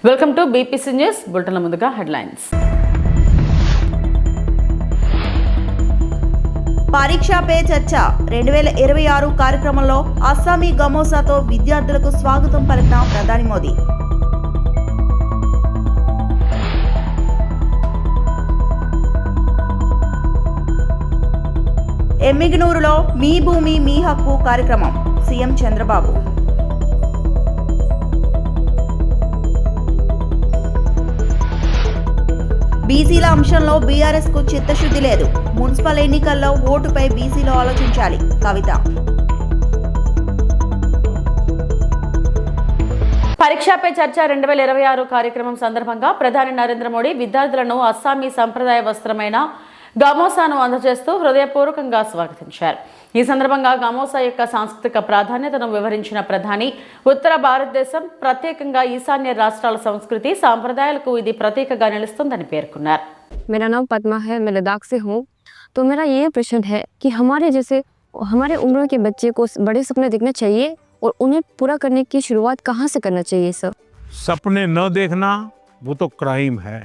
Welcome to BPC news బులెటిన్ల ముందుగా headlines. పరీక్ష pay చర్చ 2026 కార్యక్రమంలో అస్సామీ గమోసాతో విద్యార్థులకు స్వాగతం పలికిన ప్రధాని మోదీ. ఎమ్మిగనూరులో మీ భూమి మీ హక్కు కార్యక్రమం సీఎం చంద్రబాబు. బీసీల అంశంలో బీఆర్ఎస్ కు చిత్తశుద్ధి లేదు. మున్సిపల్ ఎన్నికల్లో ఓటుపై బీసీలో ఆలోచించాలి కవిత. పరీక్ష పే చర్చ 2026 కార్యక్రమం సందర్భంగా ప్రధాని నరేంద్ర మోడీ విద్యార్థులను అస్సామీ సంప్రదాయ వస్త్రమైన గమోసాను అందజేస్తూ హృదయపూర్వకంగా స్వాగతించారు. ఈ సందర్భంగా గమోసా యొక్క సాంస్కృతిక ప్రాధాన్యతను వివరించిన ప్రధాని ఉత్తర భారతదేశం, ప్రత్యేకంగా ఈశాన్య రాష్ట్రాల సంస్కృతి సాంప్రదాయాలకు ఇది ప్రతీకగా నిలుస్తుందని పేర్కొన్నారు. मेरा नाम पद्मा है, मैं लद्दाख से हूँ। तो मेरा ये प्रश्न है कि हमारे उम्र के बच्चे को बड़े सपने देखना चाहिए और उन्हें पूरा करने की शुरुआत कहाँ से करना चाहिए सर? सपने न देखना वो तो क्राइम है।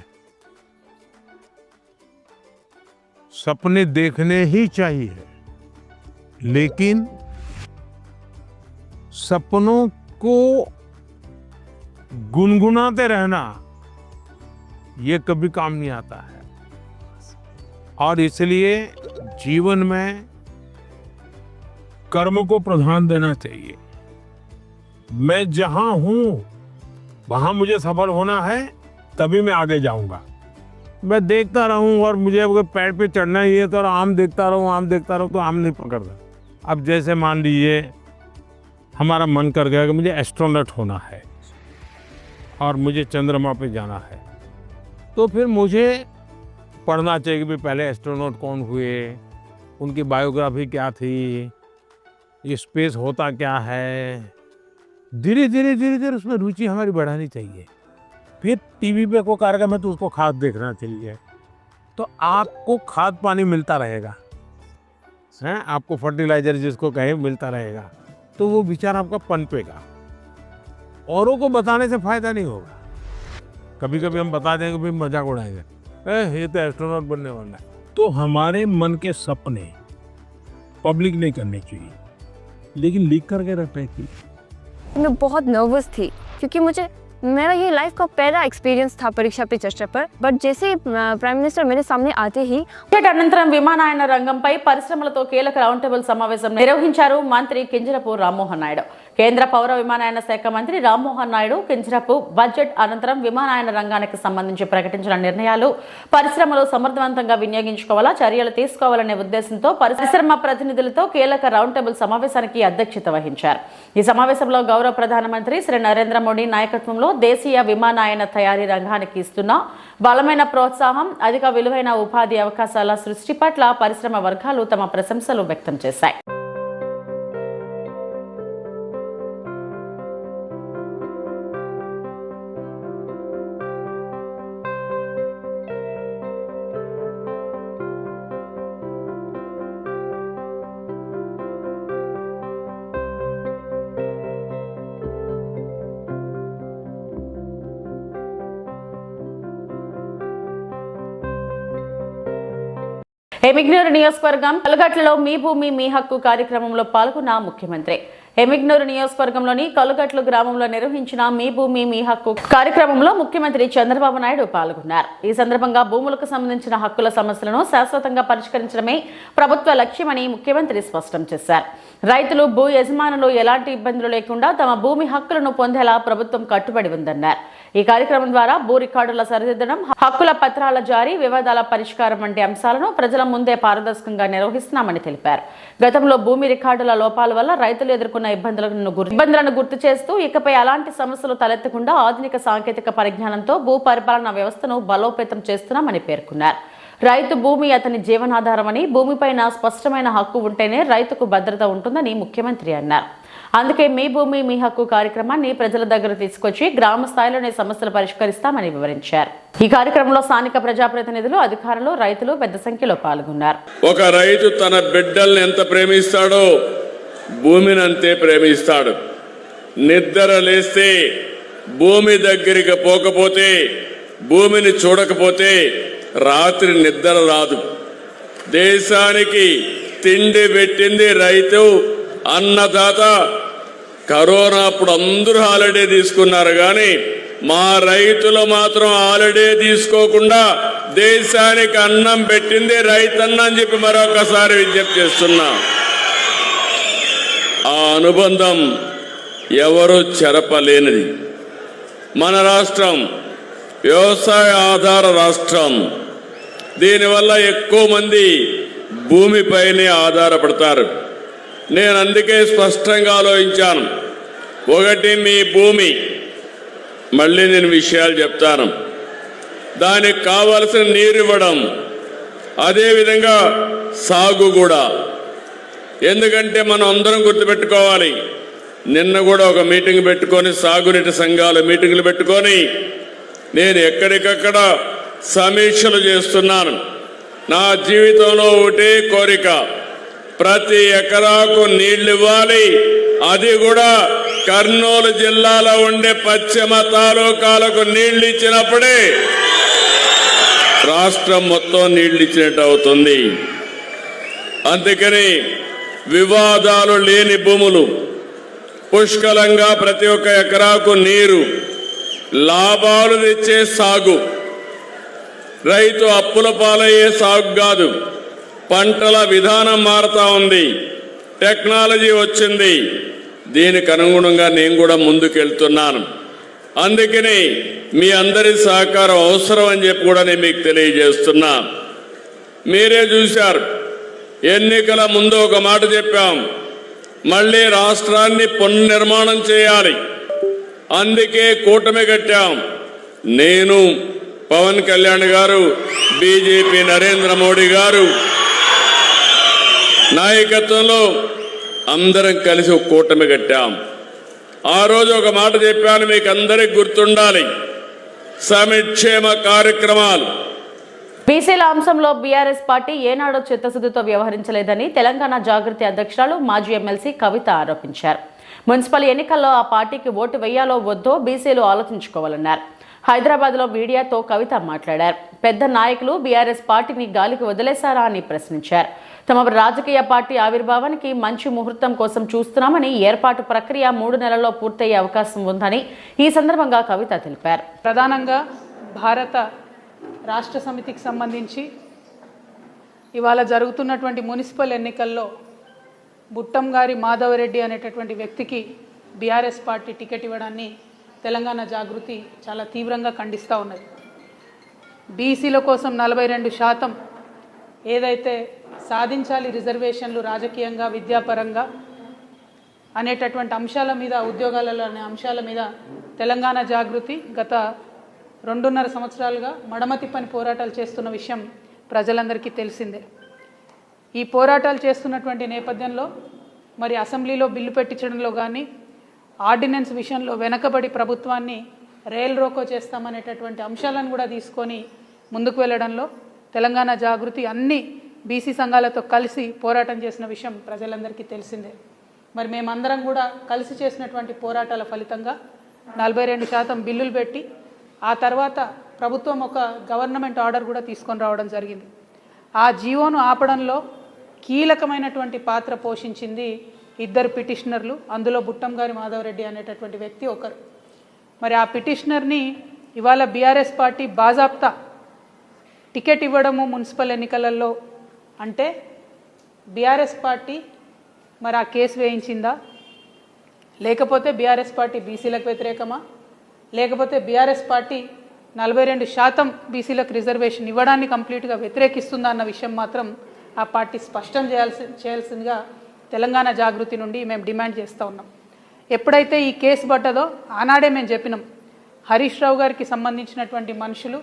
सपने देखने ही चाहिए, लेकिन सपनों को गुनगुनाते रहना ये कभी काम नहीं आता है। और इसलिए जीवन में कर्म को प्रधान देना चाहिए। मैं जहां हूं वहां मुझे सफल होना है, तभी मैं आगे जाऊंगा। मैं देखता रहूं और मुझे अगर पेड़ पे चढ़ना ही है तो आम देखता रहूं तो आम नहीं पकड़ता। अब जैसे मान लीजिए हमारा मन कर गया कि मुझे एस्ट्रोनॉट होना है और मुझे चंद्रमा पे जाना है, तो फिर मुझे पढ़ना चाहिए कि पहले एस्ट्रोनॉट कौन हुए, उनकी बायोग्राफी क्या थी, ये स्पेस होता क्या है। धीरे धीरे उसमें रुचि हमारी बढ़ानी चाहिए। फिर टीवी पे कोई कार्यक्रम है तो उसको खाद देखना चाहिए, तो आपको खाद पानी मिलता रहेगा, हैं, आपको फर्टिलाइजर जिसको कहे मिलता रहेगा, तो वो विचार आपका पनपेगा। औरों को बताने से फायदा नहीं होगा। कभी कभी हम बता देंगे भाई मजाक उड़ाएंगे, ये तो एस्ट्रोनॉट बनने वाला है। तो हमारे मन के सपने पब्लिक नहीं करने चाहिए, लेकिन लीक करके रखने चाहिए। मैं बहुत नर्वस थी क्योंकि मेरा ये लाइफ का पहला एक्सपीरियंस था परीक्षा पे चर्चा पर। बट जैसे प्राइम मिनिस्टर मेरे सामने आते ही అనంతరం విమానయాన రంగంపై పరిశ్రమలతో కీలక రౌండ్ టేబుల్ సమావేశం నిర్వహించారు మంత్రి కింజరపు రామ్మోహన్ నాయుడు. కేంద్ర పౌర విమానయాన శాఖ మంత్రి రామ్మోహన్ నాయుడు కింజరపు బడ్జెట్ అనంతరం విమానయాన రంగానికి సంబంధించి ప్రకటించిన నిర్ణయాలు పరిశ్రమలు సమర్థవంతంగా వినియోగించుకోవాలా, చర్యలు తీసుకోవాలనే ఉద్దేశంతో పరిశ్రమ ప్రతినిధులతో కీలక రౌండ్ టేబుల్ సమావేశానికి అధ్యక్షత వహించారు. ఈ సమావేశంలో గౌరవ ప్రధానమంత్రి శ్రీ నరేంద్ర మోడీ నాయకత్వంలో దేశీయ విమానయాన తయారీ రంగానికి ఇస్తున్న బలమైన ప్రోత్సాహం, అధిక విలువైన ఉపాధి అవకాశాల సృష్టి పట్ల పరిశ్రమ వర్గాలు తమ ప్రశంసలు వ్యక్తం చేశాయి. ఎమ్మిగనూరు నియోజకవర్గం కలుగట్లలో మీ భూమి మీ హక్కు కార్యక్రమంలో పాల్గొన్న ముఖ్యమంత్రి. ఎమ్మిగనూరు నియోజకవర్గంలోని కలుగట్లు గ్రామంలో నిర్వహించిన మీ భూమి మీ హక్కు కార్యక్రమంలో ముఖ్యమంత్రి చంద్రబాబు నాయుడు పాల్గొన్నారు. ఈ సందర్భంగా భూములకు సంబంధించిన హక్కుల సమస్యలను శాశ్వతంగా పరిష్కరించడమే ప్రభుత్వ లక్ష్యమని ముఖ్యమంత్రి స్పష్టం చేశారు. రైతులు, భూ యజమానులు ఎలాంటి ఇబ్బందులు లేకుండా తమ భూమి హక్కులను పొందేలా ప్రభుత్వం కట్టుబడి ఉందన్నారు. ఈ కార్యక్రమం ద్వారా భూ రికార్డుల సరిదిద్దడం, హక్కుల పత్రాల జారీ, వివాదాల పరిష్కారం వంటి అంశాలను ప్రజల ముందే పారదర్శకంగా నిర్వహిస్తున్నామని తెలిపారు. గతంలో భూమి రికార్డుల లోపాల వల్ల రైతులు ఎదుర్కొన్న ఇబ్బందులను గుర్తు చేస్తూ ఇకపై అలాంటి సమస్యలు తలెత్తకుండా ఆధునిక సాంకేతిక పరిజ్ఞానంతో భూ పరిపాలన వ్యవస్థను బలోపేతం చేస్తున్నామని పేర్కొన్నారు. రైతు భూమి అతని జీవనాధారమని, భూమిపైన స్పష్టమైన హక్కు ఉంటేనే రైతుకు భద్రత ఉంటుందని ముఖ్యమంత్రి అన్నారు. అందుకే మీ భూమి మీ హక్కు కార్యక్రమాన్ని ప్రజల దగ్గర తీసుకొచ్చి గ్రామ స్థాయిలోనే సమస్యలు పరిష్కరిస్తామని వివరించారు. ఈ కార్యక్రమంలో స్థానిక ప్రజాప్రతినిధులు, అధికారులు, రైతులు పెద్ద సంఖ్యలో పాల్గొన్నారు. ఒక రైతు తన బిడ్డల్ని ఎంత ప్రేమిస్తాడో భూమిని అంతే ప్రేమిస్తాడు. నిద్ర లేస్తే భూమి దగ్గరికి పోకపోతే, భూమిని చూడకపోతే రాత్రి నిద్ర రాదు. దేశానికి తిండి పెట్టింది రైతు, అన్నదాత. కరోనా అప్పుడు అందరూ హాలిడే తీసుకున్నారు, కానీ మా రైతులు మాత్రం హాలిడే తీసుకోకుండా దేశానికి అన్నం పెట్టింది రైతన్న అని చెప్పి మరొకసారి విజ్ఞప్తి చేస్తున్నా. ఆ అనుబంధం ఎవరు చెరపలేనిది. మన రాష్ట్రం వ్యవసాయ ఆధార రాష్ట్రం. దీనివల్ల ఎక్కువ మంది భూమిపైనే ఆధారపడతారు. నేను అందుకే స్పష్టంగా ఆలోచించాను. ఒకటి, మీ భూమి. మళ్ళీ నేను విషయాలు చెప్తాను. దానికి కావలసిన నీరు ఇవ్వడం, అదేవిధంగా సాగు కూడా. ఎందుకంటే మనం అందరం గుర్తుపెట్టుకోవాలి, నిన్న కూడా ఒక మీటింగ్ పెట్టుకొని, సాగునీటి సంఘాల మీటింగ్లు పెట్టుకొని నేను ఎక్కడికక్కడ సమీక్షలు చేస్తున్నాను. నా జీవితంలో ఒకటే కోరిక, ప్రతి ఎకరాకు నీళ్లు ఇవ్వాలి. అది కూడా కర్నూలు జిల్లాలో ఉండే పశ్చిమ తాలూకాలకు నీళ్లు ఇచ్చినప్పుడే రాష్ట్రం మొత్తం నీళ్లు ఇచ్చినట్టు అవుతుంది. అందుకని వివాదాలు లేని భూములు, పుష్కలంగా ప్రతి ఒక్క ఎకరాకు నీరు, లాభాలు తెచ్చే సాగు, రైతు అప్పుల పాలయ్యే సాగు కాదు. పంటల విధానం మారుతా ఉంది, టెక్నాలజీ వచ్చింది. దీనికి అనుగుణంగా నేను కూడా ముందుకెళ్తున్నాను. అందుకని మీ అందరి సహకారం అవసరం అని చెప్పి కూడా నేను మీకు తెలియజేస్తున్నా. మీరే చూశారు, ఎన్నికల ముందు ఒక మాట చెప్పాం, మళ్ళీ రాష్ట్రాన్ని పునర్నిర్మాణం చేయాలి. అందుకే కూటమి కట్టాం. నేను, పవన్ కళ్యాణ్ గారు, బీజేపీ నరేంద్ర మోడీ గారు నాయకత్వంలో అందరం కలిసి ఒక కూటమి కట్టాం. ఆ రోజు ఒక మాట చెప్పాను, మీకు అందరికి గుర్తుండాలి, సంక్షేమ కార్యక్రమాలు. బీసీల అంశంలో బీఆర్ఎస్ పార్టీ ఏనాడో చిత్తశుద్ధితో వ్యవహరించలేదని తెలంగాణ జాగృతి అధ్యక్షురాలు మాజీ ఎమ్మెల్సీ కవిత ఆరోపించారు. మున్సిపల్ ఎన్నికల్లో ఆ పార్టీకి ఓటు వేయాలో వద్దో బీసీలు ఆలోచించుకోవాలన్నారు. హైదరాబాద్లో మీడియాతో కవిత మాట్లాడారు. పెద్ద నాయకులు బీఆర్ఎస్ పార్టీని గాలికి వదిలేశారా అని ప్రశ్నించారు. తమ రాజకీయ పార్టీ ఆవిర్భావానికి మంచి ముహూర్తం కోసం చూస్తున్నామని, ఏర్పాటు ప్రక్రియ 3 నెలల్లో పూర్తయ్యే అవకాశం ఉందని ఈ సందర్భంగా కవిత తెలిపారు. ప్రధానంగా భారత రాష్ట్ర సమితికి సంబంధించి ఇవాళ జరుగుతున్నటువంటి మున్సిపల్ ఎన్నికల్లో బుట్టంగారి మాధవరెడ్డి అనేటటువంటి వ్యక్తికి బీఆర్ఎస్ పార్టీ టికెట్ ఇవ్వడాన్ని తెలంగాణ జాగృతి చాలా తీవ్రంగా ఖండిస్తూ ఉన్నది. బీసీల కోసం 42% ఏదైతే సాధించాలి రిజర్వేషన్లు రాజకీయంగా, విద్యాపరంగా అనేటటువంటి అంశాల మీద, ఉద్యోగాలలో అనే అంశాల మీద తెలంగాణ జాగృతి గత 2.5 సంవత్సరాలుగా మడమతిప్పని పోరాటాలు చేస్తున్న విషయం ప్రజలందరికీ తెలిసిందే. ఈ పోరాటాలు చేస్తున్నటువంటి నేపథ్యంలో మరి అసెంబ్లీలో బిల్లు పెట్టించడంలో కానీ, ఆర్డినెన్స్ విషయంలో వెనకబడి ప్రభుత్వాన్ని రైల్ రోకో చేస్తామనేటటువంటి అంశాలను కూడా తీసుకొని ముందుకు వెళ్ళడంలో తెలంగాణ జాగృతి అన్ని బీసీ సంఘాలతో కలిసి పోరాటం చేసిన విషయం ప్రజలందరికీ తెలిసిందే. మరి మేమందరం కూడా కలిసి చేసినటువంటి పోరాటాల ఫలితంగా 42% బిల్లులు పెట్టి, ఆ తర్వాత ప్రభుత్వం ఒక గవర్నమెంట్ ఆర్డర్ కూడా తీసుకొని రావడం జరిగింది. ఆ జీవోను ఆపడంలో కీలకమైనటువంటి పాత్ర పోషించింది 2 పిటిషనర్లు. అందులో బుట్టంగారి మాధవరెడ్డి అనేటటువంటి వ్యక్తి ఒకరు. మరి ఆ పిటిషనర్ని ఇవాళ బీఆర్ఎస్ పార్టీ బాజాప్తా టికెట్ ఇవ్వడము మున్సిపల్ ఎన్నికలలో అంటే బీఆర్ఎస్ పార్టీ మరి ఆ కేసు వేయించిందా, లేకపోతే బీఆర్ఎస్ పార్టీ బీసీలకు వ్యతిరేకమా, లేకపోతే బీఆర్ఎస్ పార్టీ 42% బీసీలకు రిజర్వేషన్ ఇవ్వడాన్ని కంప్లీట్గా వ్యతిరేకిస్తుందా అన్న విషయం మాత్రం ఆ పార్టీ స్పష్టం చేయాల్సిందిగా తెలంగాణ జాగృతి నుండి మేము డిమాండ్ చేస్తూ ఉన్నాం. ఎప్పుడైతే ఈ కేసు పడ్డదో ఆనాడే మేము చెప్పినాం, హరీష్ రావు గారికి సంబంధించినటువంటి మనుషులు,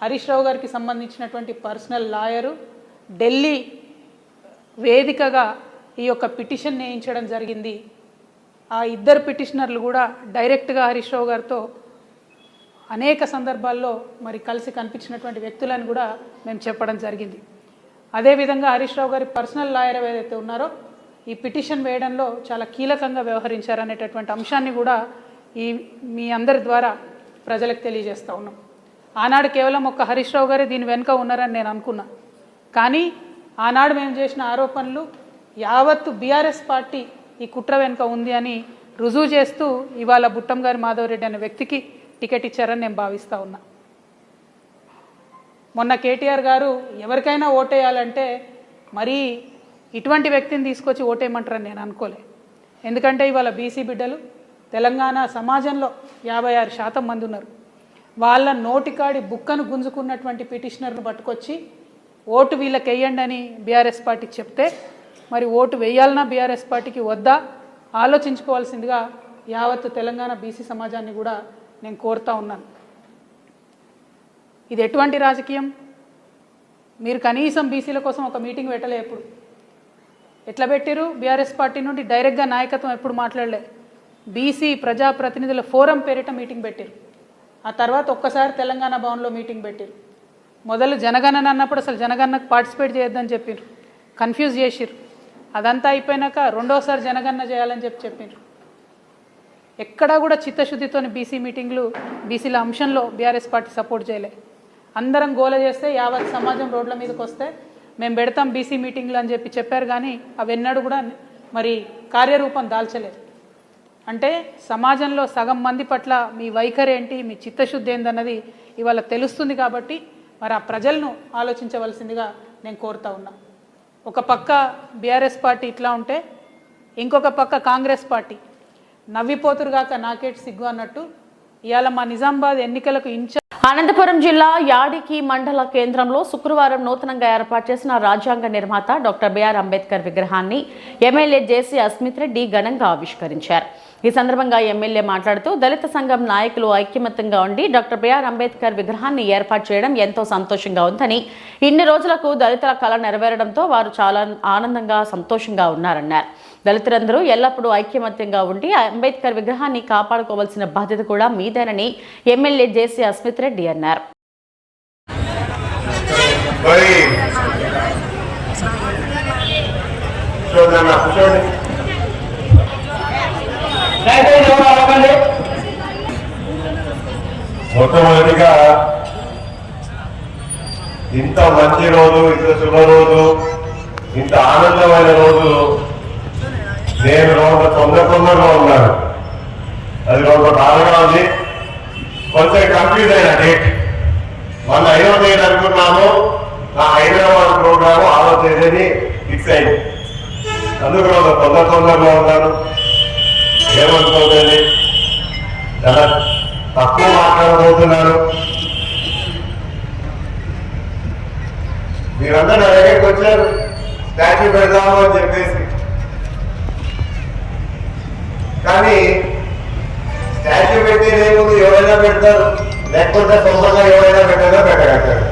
హరీష్ రావు గారికి సంబంధించినటువంటి పర్సనల్ లాయరు ఢిల్లీ వేదికగా ఈ యొక్క పిటిషన్ వేయించడం జరిగింది. ఆ 2 పిటిషనర్లు కూడా డైరెక్ట్గా హరీష్ రావు గారితో అనేక సందర్భాల్లో మరి కలిసి కనిపించినటువంటి వ్యక్తులను కూడా మేము చెప్పడం జరిగింది. అదేవిధంగా హరీష్ రావు గారి పర్సనల్ లాయర్ ఏదైతే ఉన్నారో ఈ పిటిషన్ వేయడంలో చాలా కీలకంగా వ్యవహరించారనేటటువంటి అంశాన్ని కూడా మీ అందరి ద్వారా ప్రజలకు తెలియజేస్తూ ఉన్నాం. ఆనాడు కేవలం ఒక్క హరీష్ రావు గారే దీని వెనుక ఉన్నారని నేను అనుకున్నా. కానీ ఆనాడు మేము చేసిన ఆరోపణలు యావత్తు బీఆర్ఎస్ పార్టీ ఈ కుట్ర వెనుక ఉంది అని రుజువు చేస్తూ ఇవాళ బుట్టంగారి మాధవరెడ్డి అనే వ్యక్తికి టికెట్ ఇచ్చారని నేను భావిస్తూ ఉన్నా. మొన్న కేటీఆర్ గారు ఎవరికైనా ఓటేయాలంటే మరీ ఇటువంటి వ్యక్తిని తీసుకొచ్చి ఓటేయమంటారని నేను అనుకోలే. ఎందుకంటే ఇవాళ బీసీ బిడ్డలు తెలంగాణ సమాజంలో 56% మంది ఉన్నారు. వాళ్ళ నోటికాడి బుక్కను గుంజుకున్నటువంటి పిటిషనర్ను పట్టుకొచ్చి ఓటు వీళ్ళకి వేయండి అని బీఆర్ఎస్ పార్టీకి చెప్తే మరి ఓటు వేయాలన్నా బీఆర్ఎస్ పార్టీకి వద్దా ఆలోచించుకోవాల్సిందిగా యావత్తు తెలంగాణ బీసీ సమాజాన్ని కూడా నేను కోరుతా ఉన్నాను. ఇది ఎటువంటి రాజకీయం? మీరు కనీసం బీసీల కోసం ఒక మీటింగ్ పెట్టలే. ఎప్పుడు ఎట్లా పెట్టారు? బీఆర్ఎస్ పార్టీ నుండి డైరెక్ట్గా నాయకత్వం ఎప్పుడు మాట్లాడలే. బీసీ ప్రజాప్రతినిధుల ఫోరం పేరిట మీటింగ్ పెట్టారు. ఆ తర్వాత ఒక్కసారి తెలంగాణ భవన్లో మీటింగ్ పెట్టారు. మొదలు జనగణన అన్నప్పుడు అసలు జనగణనకు పార్టిసిపేట్ చేయొద్దని చెప్పారు, కన్ఫ్యూజ్ చేసిరు. అదంతా అయిపోయినాక రెండోసారి జనగణన చేయాలని చెప్పారు. ఎక్కడా కూడా చిత్తశుద్ధితో బీసీ మీటింగ్లు బీసీల అంశంలో బీఆర్ఎస్ పార్టీ సపోర్ట్ చేయలే. అందరం గోల చేస్తే యావత్ సమాజం రోడ్ల మీదకి వస్తే మేము పెడతాం బీసీ మీటింగ్లు అని చెప్పారు. కానీ అవెన్నడూ కూడా మరి కార్యరూపం దాల్చలేదు. అంటే సమాజంలో సగం మంది పట్ల మీ వైఖరి ఏంటి, మీ చిత్తశుద్ధి ఏందన్నది ఇవాళ తెలుస్తుంది. కాబట్టి మరి ఆ ప్రజలను ఆలోచించవలసిందిగా నేను కోరుతా ఉన్నా. ఒక పక్క బీఆర్ఎస్ పార్టీ ఇట్లా ఉంటే ఇంకొక పక్క కాంగ్రెస్ పార్టీ నవ్విపోతురుగాక నాకేటి సిగ్గు అన్నట్టు ఇవాళ మా నిజామాబాద్ ఎన్నికలకు అనంతపురం జిల్లా యాడికి మండల కేంద్రంలో శుక్రవారం నూతనంగా ఏర్పాటు చేసిన రాజ్యాంగ నిర్మాత డాక్టర్ బిఆర్ అంబేద్కర్ విగ్రహాన్ని ఎమ్మెల్యే జేసీ అస్మిత్ రెడ్డి ఘనంగా ఆవిష్కరించారు. ఈ సందర్భంగా ఎమ్మెల్యే మాట్లాడుతూ దళిత సంఘం నాయకులు ఐక్యమత్యంగా ఉండి డాక్టర్ బిఆర్ అంబేద్కర్ విగ్రహాన్ని ఏర్పాటు చేయడం ఎంతో సంతోషంగా ఉందని, ఇన్ని రోజులకు దళితుల కళ నెరవేరడంతో వారు చాలా ఆనందంగా సంతోషంగా ఉన్నారన్నారు. దళితులందరూ ఎల్లప్పుడూ ఐక్యమత్యంగా ఉండి అంబేద్కర్ విగ్రహాన్ని కాపాడుకోవాల్సిన బాధ్యత కూడా మీదేనని ఎమ్మెల్యే జేసీ అస్మిత్ రెడ్డి అన్నారు. మొట్టమొదటిగా ఇంత మంచి రోజు, ఇంత శుభ రోజు, ఇంత ఆనందమైన రోజు నేను తొందరగా ఉన్నాను. అది బాగా ఉంది. కొంచెం కన్ఫ్యూజ్ అయిన డేట్ మన 5వ తేదీ అనుకున్నాము. నా హైదరాబాద్ ప్రోగ్రాము 6వ తేదీని ఫిక్స్ అయింది. అందుకు తొందరగా ఉన్నాను. ఏమనుకోదండి, చాలా తక్కువ మాట్లాడబోతున్నాను. మీరందరూ నా దగ్గరికి వచ్చారు స్టాచ్యూ పెడదాము అని చెప్పేసి. కానీ స్టాచ్యూ పెట్టేదేముంది, ఎవరైనా పెడతారు, లేకపోతే సొంతంగా ఎవరైనా పెట్టగలుగుతారు.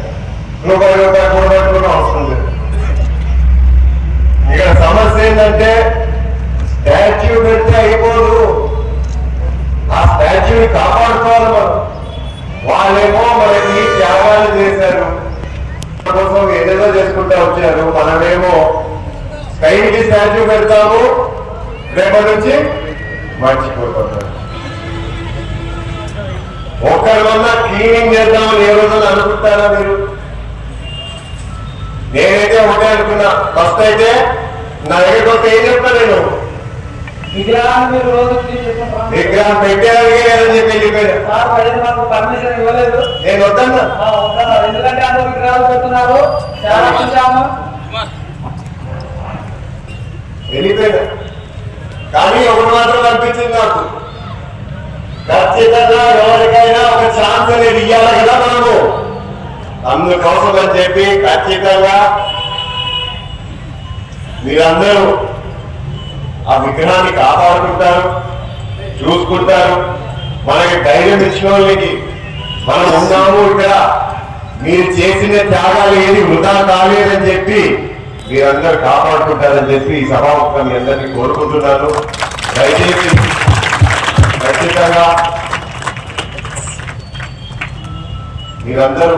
రూపాయలు కూడబెట్టుకున్న అవసరం లేదు. ఇక్కడ సమస్య ఏంటంటే స్టాచ్యూ పెడితే అయిపోదు, ఆ స్టాచ్యూని కాపాడుకోవాలి మనం. వాళ్ళేమో మనకి త్యాగాలు చేశారు, కోసం ఏదేదో చేసుకుంటూ వచ్చారు. మనమేమో స్కైకి స్టాచ్యూ పెడతాము, రేపటి నుంచి మర్చిపోతారు. ఒక్కరి వల్ల క్లీనింగ్ చేద్దామని ఏ రోజున అనుకుంటారా మీరు? నేనైతే ఒకటే అనుకున్నా. ఫస్ట్ అయితే నా దగ్గర ఏం చెప్తా, నేను విగ్రహం పెట్టేదానికి లేదని చెప్పి వెళ్ళిపోయాను. పర్మిషన్ ఇవ్వలేదు, నేను వద్దన్నా. ఎందుకంటే అందరూ విగ్రహాలు పెడుతున్నారు, వెళ్ళిపోయాను. కానీ ఒకటి మాత్రం అనిపించింది నాకు, ఖచ్చితంగా ఎవరికైనా ఒక ఛాన్స్ అనేది ఇవ్వాలి కదా మనము. అందుకోసం అని చెప్పి ఖచ్చితంగా మీరందరూ ఆ విగ్రహాన్ని కాపాడుకుంటారు, చూసుకుంటారు. మనకి ధైర్యం ఇచ్చిన వాళ్ళకి మనం ఉన్నాము ఇక్కడ, మీరు చేసిన త్యాగాలు ఏది వృధా కాలేదని చెప్పి మీరందరూ కాపాడుకుంటారని చెప్పి ఈ సభాముఖం మీ అందరినీ కోరుకుంటున్నాను. దయచేసి ఖచ్చితంగా మీరందరూ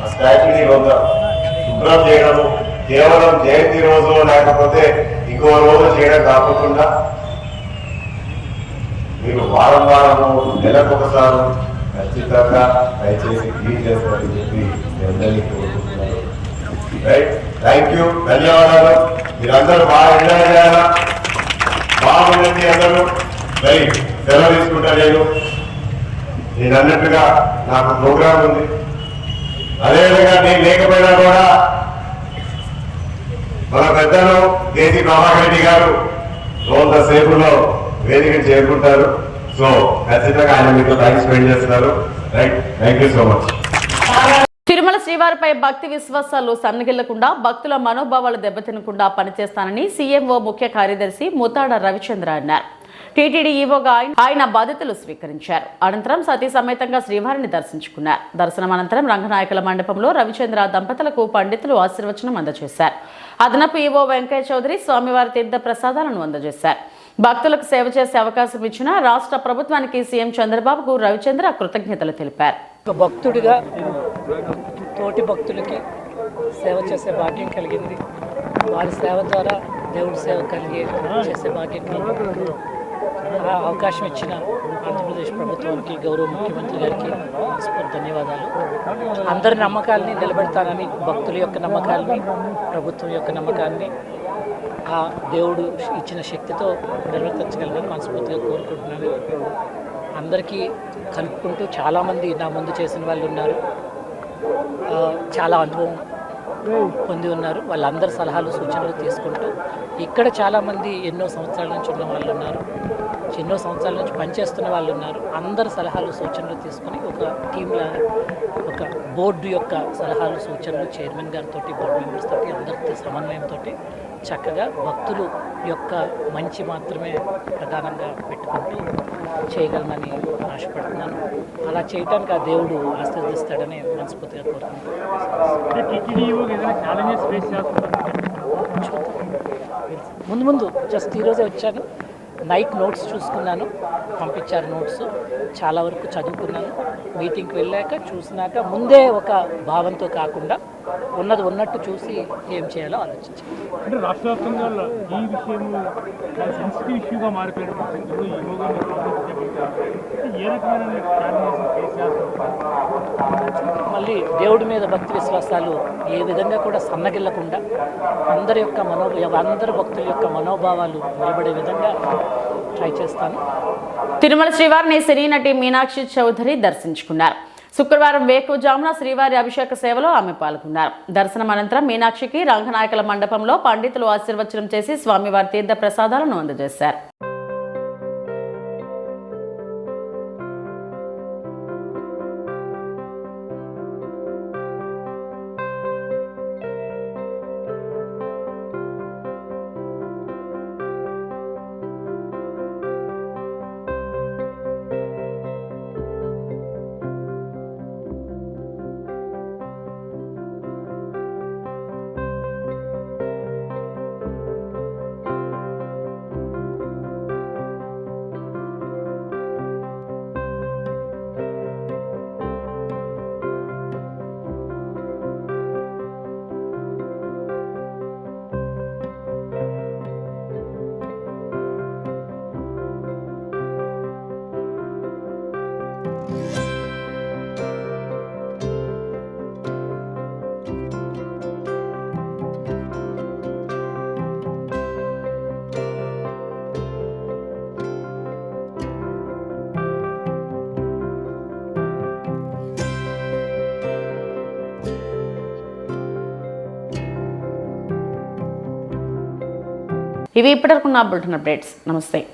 ఆ స్టాచ్యూని శుభ్రం చేయడము, కేవలం జయంతి రోజు లేకపోతే ఇంకో రోజు చేయడం కాకుండా మీరు వారం వారము నెలకొకసారి ఖచ్చితంగా దయచేసి క్లీన్ చేస్తారని చెప్పి మీ అందరినీ కోరుకుంటున్నాను. రైట్, థ్యాంక్ యూ, ధన్యవాదాలు. మీరందరూ బాగా ఎంజాయ్ చేయాలా, బాగుండండి అందరూ. రైట్, సెలవు తీసుకుంటా. నేను అన్నట్టుగా నాకు ప్రోగ్రాం ఉంది. అదేవిధంగా నేను లేకపోయినా కూడా మన పెద్దలు కేసీ ప్రభాకర్ రెడ్డి గారు కొంతసేపులో వేదికను చేరుకుంటారు. సో ఖచ్చితంగా ఆయన మీతో టైం స్పెండ్ చేస్తున్నారు. Right, thank you so much. Tirumala శ్రీవారిపై భక్తి విశ్వాసాలు సన్నగిల్లకుండా భక్తుల మనోభావాలు దెబ్బతినకుండా పనిచేస్తానని సీఎంఓ ముఖ్య కార్యదర్శి ముతాడ రవిచంద్ర అన్నారు. టీటీడీ ఈవోగా ఆయన బాధ్యతలు స్వీకరించారు. అనంతరం సతీ సమేతంగా శ్రీవారిని దర్శించుకున్నారు. దర్శనం అనంతరం రంగనాయకుల మండపంలో రవిచంద్ర దంపతులకు పండితులు ఆశీర్వచనం అందజేశారు. అదనపు ఈవో వెంకయ్య చౌదరి స్వామివారి తీర్థ ప్రసాదాలను అందజేశారు. భక్తులకు సేవ చేసే అవకాశం ఇచ్చిన రాష్ట్ర ప్రభుత్వానికి సీఎం చంద్రబాబుకు రవిచంద్ర కృతజ్ఞతలు తెలిపారు. ఒక భక్తుడిగా తోటి భక్తులకి సేవ చేసే భాగ్యం కలిగింది. వారి సేవ ద్వారా దేవుడి సేవ చేసే భాగ్యం కలిగింది. ఆ అవకాశం ఇచ్చిన ఆంధ్రప్రదేశ్ ప్రభుత్వానికి, గౌరవ ముఖ్యమంత్రి గారికి ధన్యవాదాలు. అందరి నమ్మకాలని నిలబెడతానని, భక్తుల యొక్క నమ్మకాలని, ప్రభుత్వం యొక్క నమ్మకాన్ని ఆ దేవుడు ఇచ్చిన శక్తితో నిర్వర్తించగలనని మనస్ఫూర్తిగా కోరుకుంటున్నాను. అందరికీ కలుపుకుంటూ చాలామంది నా ముందు చేసిన వాళ్ళు ఉన్నారు, చాలా అనుభవం పొంది ఉన్నారు. వాళ్ళందరి సలహాలు సూచనలు తీసుకుంటూ ఇక్కడ చాలామంది ఎన్నో సంవత్సరాల నుంచి ఉన్న వాళ్ళు ఉన్నారు, ఎన్నో సంవత్సరాల నుంచి పనిచేస్తున్న వాళ్ళు ఉన్నారు. అందరి సలహాలు సూచనలు తీసుకొని ఒక టీంలా, ఒక బోర్డు యొక్క సలహాలు సూచనలు చైర్మన్ గారితో, బోర్డు మెంబర్స్ తోటి, అందరితో సమన్వయంతో చక్కగా భక్తులు యొక్క మంచి మాత్రమే ప్రధానంగా పెట్టుకుంటూ చేయగలనని ఆశపడుతున్నాను. అలా చేయటానికి ఆ దేవుడు ఆశీర్వదిస్తాడని మనస్ఫూర్తిగా కోరుకుంటున్నాను. ముందు జస్ట్ ఈరోజే వచ్చాను, నైట్ నోట్స్ చూసుకున్నాను, పంపించారు నోట్స్, చాలా వరకు చదువుకున్నాను. మీటింగ్కి వెళ్ళాక చూసినాక ముందే ఒక భావంతో కాకుండా ఉన్నది ఉన్నట్టు చూసి ఏం చేయాలో ఆలోచించాను. అంటే రాష్ట్ర వ్యాప్తంగా ఈ విషయం సెన్సిటివ్ ఇష్యూగా మారిపోయిన పరిస్థితుల్లో ఈ యోగా ఏ రకమైన మళ్ళీ దేవుడి మీద భక్తి విశ్వాసాలు ఏ విధంగా కూడా సన్నగిల్లకుండా అందరి భక్తుల యొక్క మనోభావాలు నిలబడే విధంగా ట్రై చేస్తాను. తిరుమల శ్రీవారిని సినీ నటి మీనాక్షి చౌదరి దర్శించుకున్నారు. శుక్రవారం వేకువజామున శ్రీవారి అభిషేక సేవలో ఆమె పాల్గొన్నారు. దర్శనం అనంతరం మీనాక్షికి రంగనాయకుల మండపంలో పండితులు ఆశీర్వచనం చేసి స్వామివారి తీర్థ ప్రసాదాలను అందజేశారు. ఇవి ఇప్పటివరకు నా బులెటిన్ అప్డేట్స్. నమస్తే.